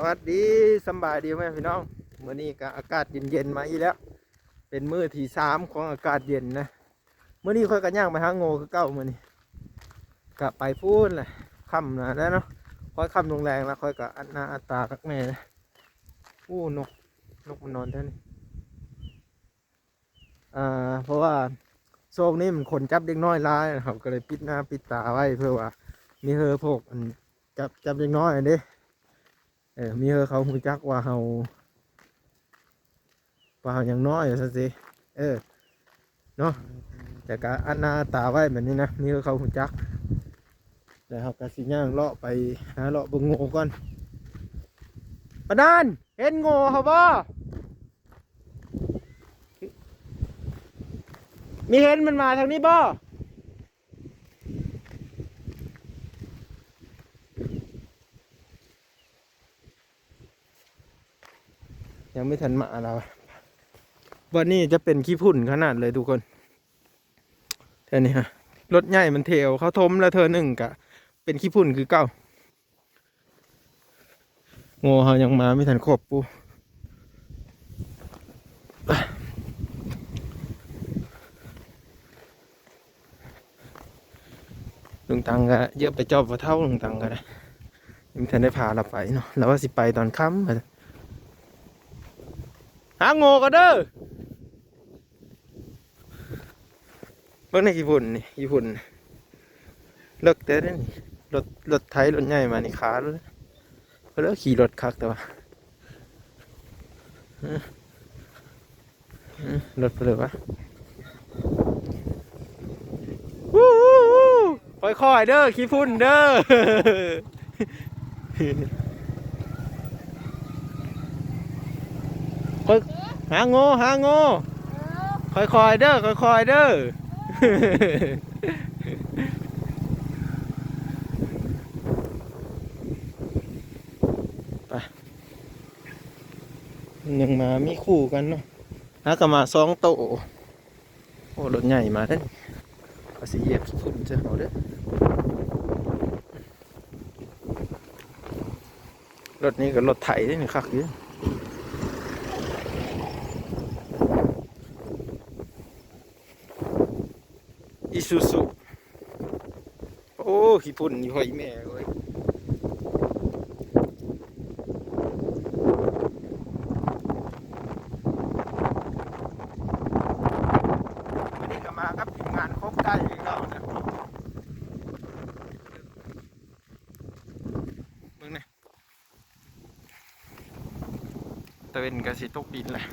วัสดีสบายดีไหมพี่น้องมื้อนี้ก็อากาศเย็นๆมาอีกแล้วเป็นมื้อที่3ของอากาศเย็นนะมื้อนี้ค่อยก็ย่างไปหาโง่คือเก่ามื้อนี้ก็ไปพูนแหละค่ำนะแล้วเนาะค่อยค่ำลงแรงแล้วค่อยก็อัดหน้าอัดตากักแม่นะอู้นกมันนอนแท่นี้เพราะว่าโซกนี้มันคนจับเด็กน้อยร้ายนะครับก็เลยปิดหน้าปิดตาไว้เพื่อว่ามีเฮอพวกจับเด็กน้อยอันนี้มีเขาหูจักว่าเฮาอย่างน้อยสักสิเนาะแต่ก็อันหน้าตาไว้แบบนี้นะมีเขาหูจักแล้วเขาก็สิย่างเลาะไปหาเลาะเบิ่งโง่ก่อนปะดานเห็นโง่เขาบ่มีเห็นมันมาทางนี้บ่ยังไม่ทันมาเราวันนี้จะเป็นขี้ฝุ่นขนาดเลยทุกคนแค่นี้ฮะรถใหญ่มันเทวเขาทมแล้วเธอหนึ่งกะเป็นขี้ฝุ่นคือเก่าโง่เขายังมาไม่ทันครบปูลุงตังก็เยอะไปจอบว่าเท่าลุงตังก็ได้ยังไม่ทันได้พาเราไปเนาะแล้วว่าสิไปตอนค่ำหาโง่ก็เด้อเบิ่งในขี้ฝุ่นนี่ขี้ฝุ่นเลิกเต้นนี่รถไถรถใหญ่มานี่ขาเลยเพราะขี่รถคักแต่ว่ารถไปเลยวะค่อยๆเด้อขี้ฝุ่นเด้อหาโง่ค่อยๆเด้อค่อยๆเด้อไปยังมามีคู่กันเนาะหาก็มา2 โต๊ะโอ้รถใหญ่มาเด้อภาษีเหยียบขี้ฝุ่นจะเอาเด้อรถนี้ก็รถไถนี่คักอยู่อิซูซุโอ้ขี้ฝุ่นอยู่ห้อยแม่เว้ยวันนี้ก็มาครับทีมงานครบใกล้เราเนี่ยเบิ่งนี่ตะเวนกระสีตกดินแหละ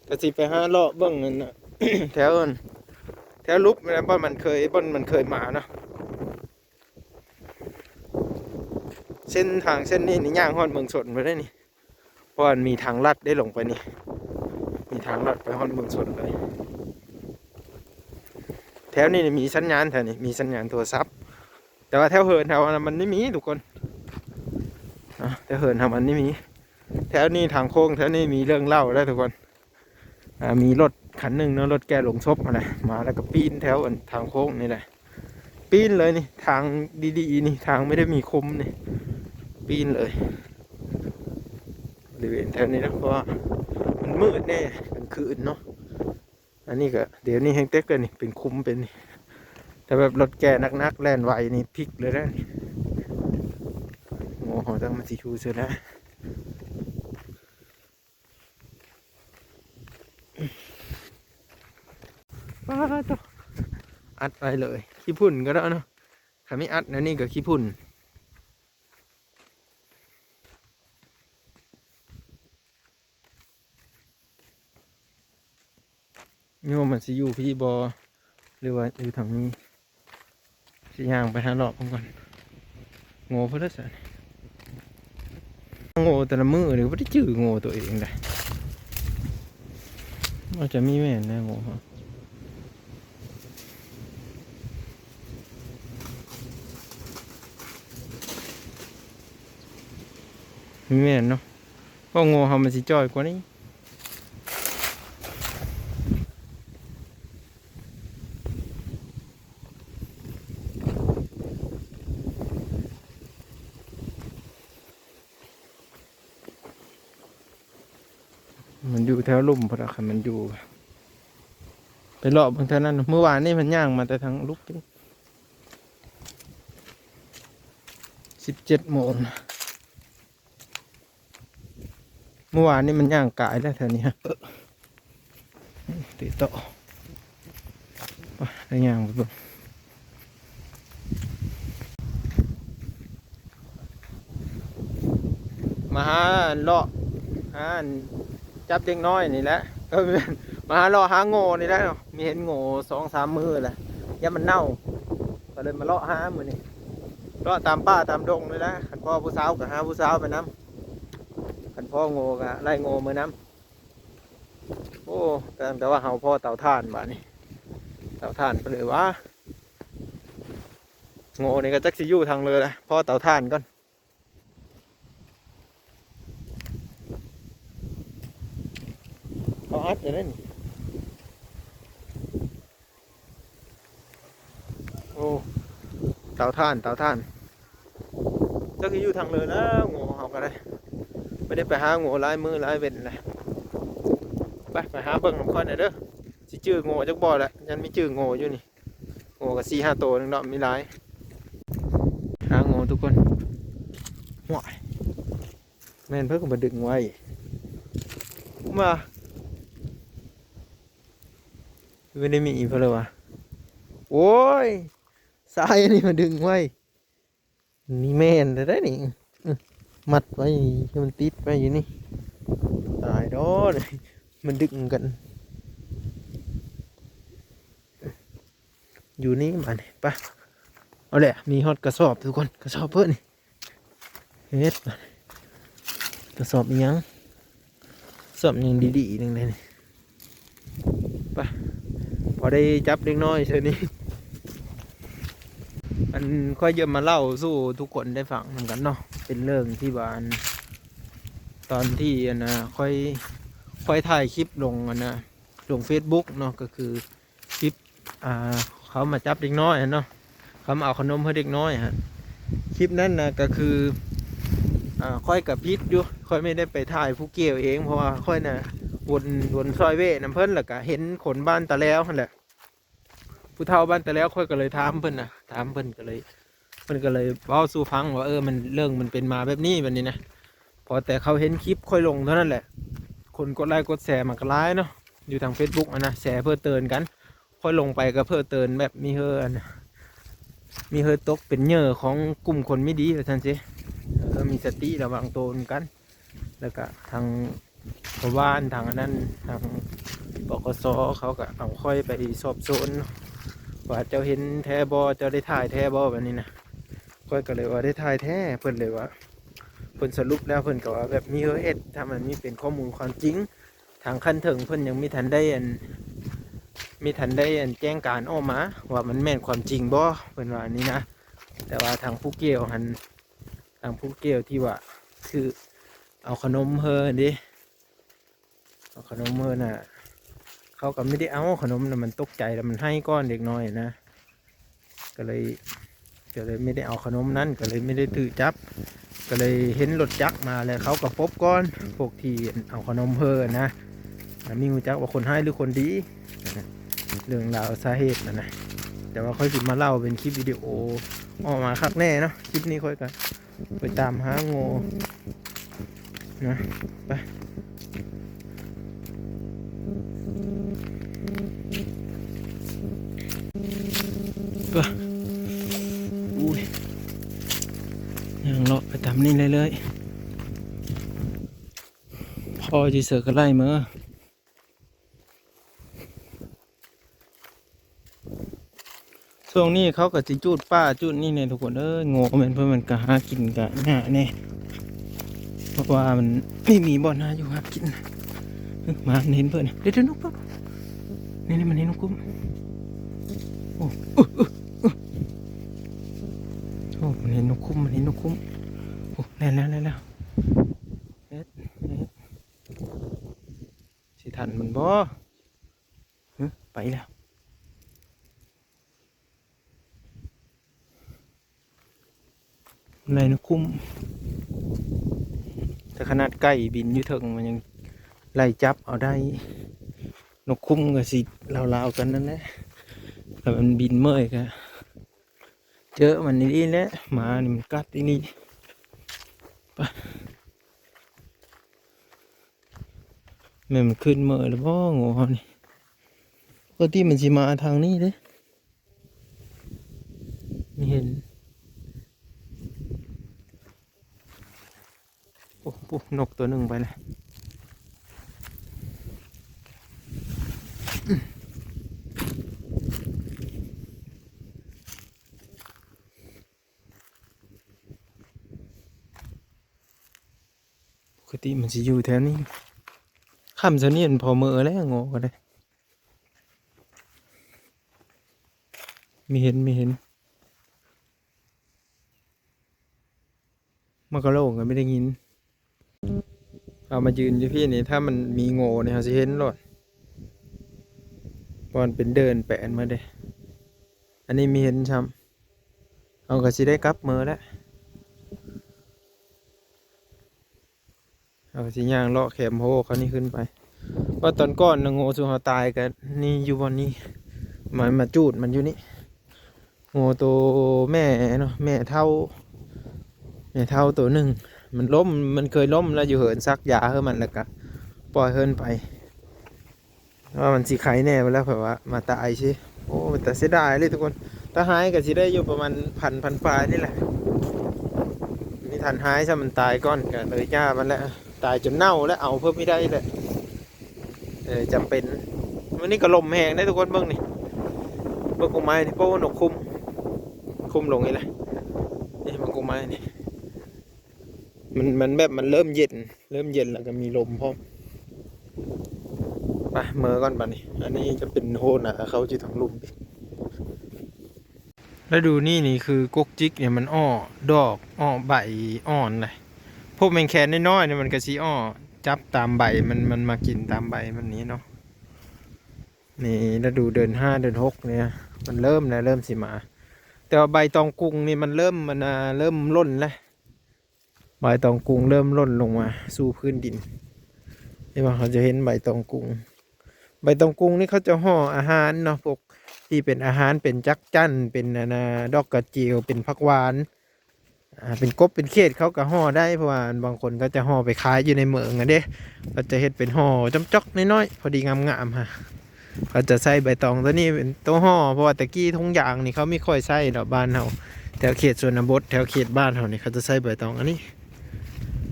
กระสีไปหาเลาะเบิ่งนั่นน่ะ แถวนั้นแถวลุบนะบ่อนมันเคยมาเนาะเส้นทางเส้นนี้นี่ย่างฮอดเมืองสนไปได้นี่เพราะมันมีทางลัดได้ลงไปนี่มีทางลัดไปฮอดเมืองสนเลยแถวนี้มีสัญญาณแถวนี้มีสัญญาณโทรศัพท์แต่ว่าแถวเหินแถวนั้นมันไม่มีทุกคนแถวเหินแถวมันไม่มีแถวนี้ทางโค้งแถวนี้มีเรื่องเล่าได้ทุกคนมีรถคันหนึ่งเนาะรถแกลงศพอะไรมาแล้วก็ปีนแถวทางโค้งนี่แหละปีนเลยนี่ทางดีๆนี่ทางไม่ได้มีคมนี่ปีนเลยบริเวณแถวนี้นะเพราะว่ามันมืดแน่กลางคืนเนาะอันนี้ก็เดี๋ยวนี้แห้งเต็กเลยนี่เป็นคุ้มเป็นนี่แต่แบบรถแกนักแล่นไวนี่พลิกเลยนะนี่โอ้โหต้องมาสีชูเสียแล้วอัดไปเลยขี้พุ่นก็ได้เนาะถ้าไม่อัดนะนี่ก็ขี้พุ่นนี่ว่ามันสิอยู่พี่บอหรือว่าอยู่ทางนี้สิย่างไปหาหลอกก่อนโง่เพื่อสันโง่แต่ละมือหรือว่าได้จื้อโง่ตัวเองเลยว่าจะมีแม่นแน่โง่มีแม่นเนาะเพราะโง่เขามันสิจ่อยกว่านี้ มันอยู่แถวลุ่มพอดค่ะมันอยู่ไปเลาะบางท่านั้นเมื่อวานนี่มันย่างมาแต่ทางลุก17 โมงเมื่อวานนี่มันย่างกายแล้วแถวนี้ฮะติดต่อได้ย่างไปบ่มาหาเลาะหาจับเด็กน้อยนี่แหละก็มาหาเลาะหาโง่นี่แหละมีเห็นโง่2-3 มือแหละย่ามันเน่าก็เลยมาเลาะหามือนี่เลาะตามป่าตามดงเลยนะขันพ่อผู้สาวก็หาผู้สาวไปน้ำขันพ่อโง่ก็ไล่โง่มือน้ำโอ้แต่ว่าเฮาพ่อเต่าถ่านบ้านี่เต่าถ่านไปเลยว่าโง่นี่ก็จักสิอยู่ทางเลยนะพ่อเต่าถ่านก่อนเขาอัดจะเล่นโอ้เต่าถ่านจักสิอยู่ทางเลยนะโง่เฮาก็ได้ไม่ได้ไปหาโง่ลายมือลายเว้นเลยไปหาเบิ่งน้ำข้อนหน่อยเด้อสิจื้อโง่จักบ่อแหละยันมีจื้อโง่อยู่นี่โง่กับ4-5 ตัวนึงเนาะมีหลายหาโง่ทุกคนห่วยแม่นเพิ่งมาดึงไว้มาไม่ได้มีอีกเพราะเลยวะโอ้ยสายอันนี้มาดึงไว้นี่แม่นแต่ได้นี่มัดไว้ให้มันติดไว้อยู่นี่ตายดอเลยมันดึงกันอยู่นี่มาเนี่ยไปเอาแหละมีฮอตกระสอบทุกคนกระสอบเพิ่นนี่เฮ็ดกระสอบยังสอบยังดีๆนึงเลยนี่ไปพอได้จับเล็กน้อยเช่นนี้มันค่อยเยอะมาเล่าสู้ทุกคนได้ฟังเหมือนกันเนาะเป็นเรื่องที่บ้านตอนที่นะค่อยถ่ายคลิปลงนะลง Facebook เนาะก็คือคลิปเขามาจับเด็กน้อยเนาะเขามาเอาขนมให้เด็กน้อยฮะคลิปนั้นนะก็คือค่อยกับพิษอยู่ค่อยไม่ได้ไปถ่ายผู้เกี่ยวเองเพราะว่าค่อยน่ะวนซอยเว่น้ำเพิ่นแล้วก็เห็นขนบ้านตะแล้วนั่นแหละผู้เฒ่าบ้านตะแล้วค่อยก็เลยถามเพิ่นถามเพิ่นก็เลยเว้าสู่ฟังว่ามันเรื่องมันเป็นมาแบบนี้แบบนี้นะพอแต่เขาเห็นคลิปค่อยลงเท่านั้นแหละคนกดไลค์กดแชร์มันก็ร้ายเนาะอยู่ทาง Facebook นะแชร์เพื่อเตือนกันค่อยลงไปก็เพื่อเตือนแบบมีเฮอตกเป็นเหยื่อของกลุ่มคนไม่ดีท่านสิมีสติระวังตัวกันแล้วก็ทางชาวบ้านทางนั้นทางบกสเขาก็เอาค่อยไปสอบสวนว่าเจ้าเห็นแท้บอเจ้าได้ถ่ายแท้บอแบบนี้นะค่อยก็เลยว่าได้ถ่ายแท้เพิ่นเลยว่าเพิ่นสรุปแล้วเพิ่นก็ว่าแบบมีเฮ็ดถ้ามันมีเป็นข้อมูลความจริงทางขั้นถึงเพิ่นยังไม่ทันได้แจ้งการออกมาว่ามันแม่นความจริงบ่เพิ่นว่านี้นะแต่ว่าทางผู้เกี่ยวที่ว่าคือเอาขนมเฮอดิเอาขนมเฮอน่ะเขาก็ไม่ได้เอาขนมน่ะมันตกใจแล้วมันให้ก้อนเด็กน้อยนะก็เลยไม่ได้เอาขนมนั้นก็เลยไม่ได้ถือจับก็เลยเห็นรถจักรมาแล้วเขาก็พบก้อนพวกที่เอาขนมเฮอนะมีงูจักว่าคนให้หรือคนดีเรื่องราวสาเหตุนะแต่ว่าค่อยสิมาเล่าเป็นคลิปวิดีโอออกมาคักแน่เนาะคลิปนี้ค่อยกันไปตามหางูนะไปอุ้ยยังเลาะไปตามนี่เลยพอจีเสือก็ไล่มือช่วงนี้เขาก็จะจูดป้าจูดนี่เนี่ยทุกคนโง่เหมือนเพื่อนมันก็หากินกันหน้าเนี่ยเพราะว่ามันไม่มีบ่อน้าอยู่หากินมาเห็นเพื่อนเดี๋ยวนกปุ๊บนี่มันเห็นนกกุ้มโอ้มันเห็นนกคุ้มโอ้แล้วสิทันมันบ่ไปแล้วอะไรนกคุ้มแต่ขนาดไก่บินอยู่ถึงมันยัง ไล่จับเอาได้นกคุ้มก็สิลาวๆกันนั่นแหละแต่มันบินเมื่อยก็เจอมันนี่แหละหมานี่มันกัดที่นี่ไปแม่มันขึ้นเมื่อยแล้วบ่งูเขานี่ปกติมันสิมาทางนี้เด้ไม่เห็นโอ้ปุ๊บนกตัวหนึ่งไปเลยปกติมันจะอยู่แถวนี้ข้ามเสนียนพอเมื่อแล้วงูก็ได้ไม่เห็นมันก็โล่งกันไม่ได้ยินเอามายืนอยู่พี่นี่ถ้ามันมีโง่เนี่ยเขาจะเห็นหรอตอนเป็นเดินแปะมาเด้อันนี้มีเห็นช้ำเอาก็สิได้กลับมือแล้วเอาก็สิย่างเลาะแขมโหเขานี่ขึ้นไปว่าตอนก้อนนะโง่สุดเขาตายกันนี่อยู่บนนี้มาจูดมันอยู่นี่โง่ตัวแม่เนาะแม่เท่าตัวหนึ่งมันล้มมันเคยล้มแล้วอยู่เหินซักยาให้มันแล้วก็ปล่อยเหินไปว่ามันสิไข่แน่ไปแล้วแบบว่ามาตายใช่โอ้แต่เสียดายเลยทุกคนถ้าหายก็สิได้อยู่ประมาณพันปลายนี่แหละมีทันหายซะมันตายก้อนกันเลยย่ามันแล้วตายจนเน่าแล้วเอาเพิ่มไม่ได้เลยจำเป็นวันนี้ก็ลมแหงได้ทุกคนเบิ้งนี่เบิ้งกงไม้นี่โป้หนกคุมลงนี่แหละนี่มันกงไม้นี่มันแบบมันเริ่มเย็นแล้วก็มีลมพร้อมไปเมื่อก่อนป่ะนี่อันนี้จะเป็นโฮน่ะเขาจะทางลุ่มแล้วดูนี่คือกกจิกเนี่ยมันดอกใบอ่อนเลยพวกแมงแคนน้อยๆเนี่ยมันก็สีจับตามใบมันมากินตามใบมันนี้เนาะนี่แล้วดูเดือน5 เดือน 6เนี่ยมันเริ่มสิมาแต่ว่าใบตองกุ้งนี่มันเริ่มร่นแล้วใบตองกุ้งเริ่มร่นลงมาสู่พื้นดินนี่ว่าเขาจะเห็นใบตองกุ้งนี่เขาจะห่ออาหารเนาะพวกที่เป็นอาหารเป็นจักจั่นเป็นดอกกระเจียวเป็นผักหวานเป็นกบเป็นเขตเขาก็ห่อได้เพราะว่าบางคนก็จะห่อไปขายอยู่ในเมืองอ่ะเด้ก็จะเห็ดเป็นห่อจำจอกน้อยๆพอดีงามๆฮะเขาจะใส่ใบตองตัวนี้เป็นตัวห่อเพราะว่าตะกี้ทุ่งยางนี่เขาไม่ค่อยใส่ดอกบานเขาแถวเขตชนบทแถวเขตบ้านเขานี่เขาจะใส่ใบตองอันนี้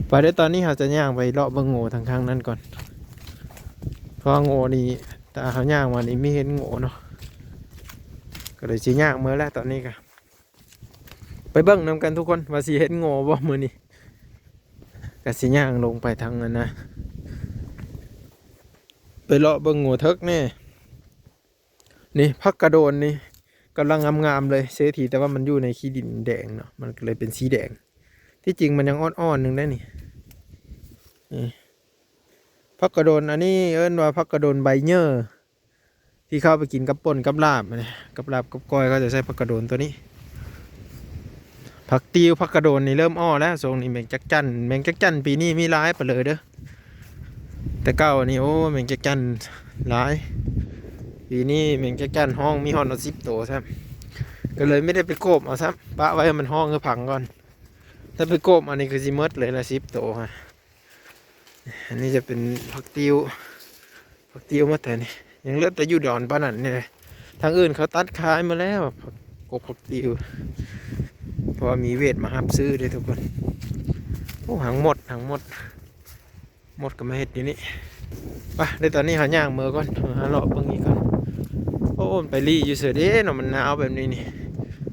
ไปได้ตอนนี้เขาจะย่างไปเลาะเบิ่งโง่ทางนั้นก่อนเพราะโง่นี่ตาเขาย่างมานี่ไม่เห็นโง่เนาะก็เลยชี้ย่างเมื่อแล้วตอนนี้ก็ไปเบิ่งนำกันทุกคนว่าสิเห็นโง่บ่มื้อนี้ก็สิย่างลงไปทางนั้นนะไปเลาะเบิ่งโง่เถิกแน่นี่พักกระโดนนี่กำลังงามๆเลยเสียทีแต่ว่ามันอยู่ในขี้ดินแดงเนาะมันก็เลยเป็นสีแดงที่จริงมันยังอ่อนๆนึงได้นี่พักกระโดนอันนี้เอิ้นว่าพักกระโดนใบเยื่อที่เข้าไปกินกับป่นกับลาบกับลาบกับก้อยเขาจะใช้พักกระโดนตัวนี้ผักติวผักกระโดนนี่เริ่มแล้วทรงนี้แมงจักจั่นปีนี้มีร้ายไปเลยเด้อแต่เก้านี่โอ้แมงจักจั่นร้ายปีนี้แมงจักจั่นห้องมีห้องเอา10 ตัวใช่ก็เลยไม่ได้ไปโกบเอาซะปะไว้มันห้องก็ผังก่อนถ้าไปโกบอันนี้คือซิมดเลยละ10 ตัวฮะอันนี้จะเป็นผักติวมาแต่นี่ยังเหลือแต่อยู่ดอนป้านั่นนี่เลยทางอื่นเขาตัดขายมาแล้วผักติวเพราะมีเวทมาหับซื้อเลยทุกคนโอ้หมดก็มาเห็ดอยู่นี่ไปในตอนนี้หาย่างมือก่อนหาเลาะบางนี้ก่อนโอ้ไปรีอยู่เสือเด้เนาะมันหนาวแบบนี้นี่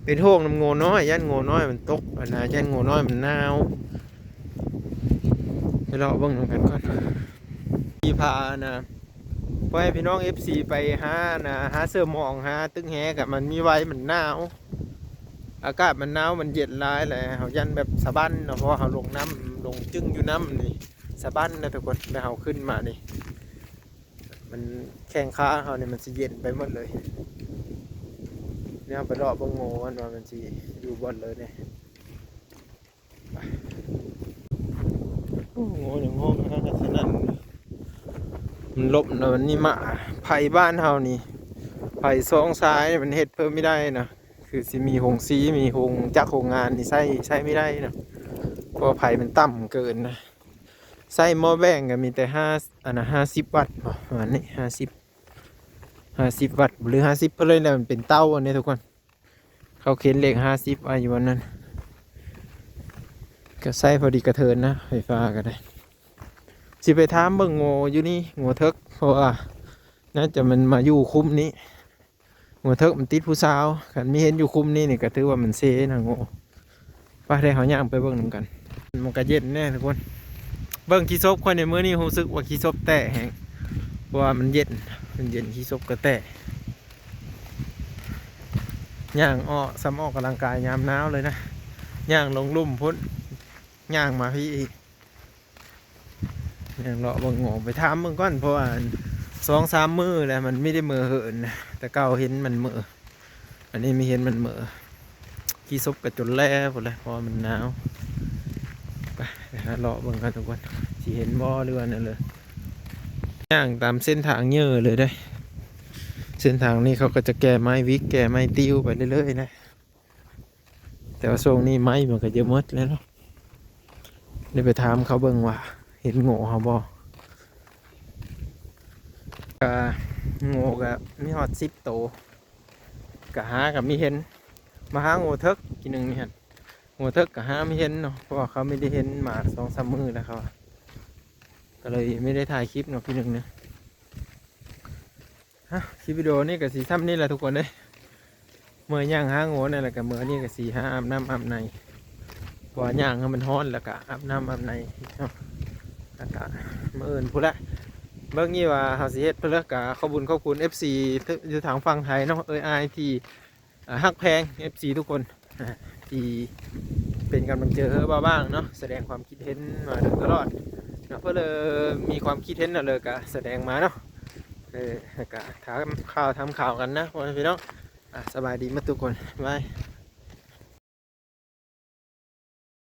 เป็นห้องน้ำโง่น้อยย่านโง่น้อยมันตกนะย่านโง่น้อยมันหนาวไปเลาะบางนึงกันก่อนพี่พานะพอให้พี่น้อง FC ไปหาเสื้อหมองหาตึ้งแหกับมันมีไว้มันหนาวอากาศมันหนาวมันเย็นร้ายเลยเขายันแบบสะบั้นเนาะเพราะเขาลงจึงอยู่น้ำนี่สะบั้นนะทุกคนแล้วเขาขึ้นมานี่มันแข้งขาเขาเนี่ยมันจะเย็นไปหมดเลยเนี่ยไปรอบบงโง่ว่ามันจะอยู่บนเลยเนี่ยโอ้โหอย่างห้องนะครับขนาด มันลบนะมันนี่มาไผ่บ้านเฮานี่ไผ่สองซ้ายมันเฮ็ดเพิ่มไม่ได้นะคือสิมีโรงสีมีโรงจักรโรงงานนี่ใช้ไม่ได้นะเพราะไผ่มันต่ำเกินนะใส่หม้อแบ่งก็มีแต่50 วัตต์ประมาณนี้50 วัตต์หรือ50เพิ่นเลยนะมันเป็นเต้าอันนี้ทุกคนเขาเขียนเลข50ไว้อยู่วันนั้นก็ใส่พอดีกระเทินนะไฟฟ้าก็ได้สิไปถามเบิ่งโง่อยู่นี่โง่เถิกเพราะว่าน่าจะมันมาอยู่คุ้มนี้โง่เถิกมันติดผู้สาวคันมีเห็นอยู่คุ้มนี้นี่ก็ถือว่ามันเซนะโง่ไปได้เขาย่างไปเบิ่งนำกันมันก็เย็นแน่ทุกคนเบิ่งขี้ซบคนในมื้อนี้รู้สึกว่าขี้ซบแตะแฮงเพราะว่ามันเย็นขี้ซบก็แตะย่างอ้อซ้ำออกกำลังกายยามหนาวเลยนะย่างลงลุ่มพุ่นย่างมาพี่อีกย่างเลาะเบิ่งโง่ไปถามเบิ่งก่อนเพราะว่า2-3 มื้อแล้วมันไม่ได้มือเหินนะแต่เก่าเห็นมันมืออันนี้ไม่เห็นมันมือขี้ซบกระจนแล้วพุ่นเลยเพราะว่ามันหนาวไปหาเลาะเบิ่งกันทุกคนสิเห็นบ่หรือว่านั่นเลยย่างตามเส้นทางเยอะเลยได้เส้นทางนี้เขาก็จะแก้ไม้วิกแก้ไม้ติ้วไปเรื่อยๆนะแต่ว่าช่วงนี้ไม้มันก็เยอะหมดแล้วเนาะได้ไปถามเขาเบิ่งว่าเห็นโง่เขาบ่ก็โง่ก็มีฮอด10 โตวก็หากับมีเห็นมาหาโง่เถิกทีหนึงนี่ฮะโง่เถิกก็หาไม่เห็นเนาะเพราะว่าเขาไม่ได้เห็นมา2-3 มื้อแล้วเขาก็เลยไม่ได้ถ่ายคลิปเนาะพี่หนึงเนี่ยฮะคลิปวิดีโอนี่ก็สีซ้ำนี่แหละทุกคนเลยเมื่อย่างหาโง่นี่แหละก็เมื่อนี่ก็สีหาอาบน้ำอาบในเพราะว่าย่างให้มันร้อนแล้วก็อาบน้ำอาบในเนาะแล้วก็มื้ออื่นพูดละเบิ่งนี่ว่าเฮาสิเฮ็ดเพื่อก็ขอบคุณ FC อยู่ทางฝั่งไทยเนาะอายที่ฮักแพง FC ทุกคนที่เป็นกำลังใจให้บ้างเนาะแสดงความคิดเห็นมาตลอดเนาะเพื่อเลยมีความคิดเห็นเลยก็แสดงมาเนาะก็ถามข่าวทำข่าวกันนะพี่น้องสบายดีมาทุกคนบาย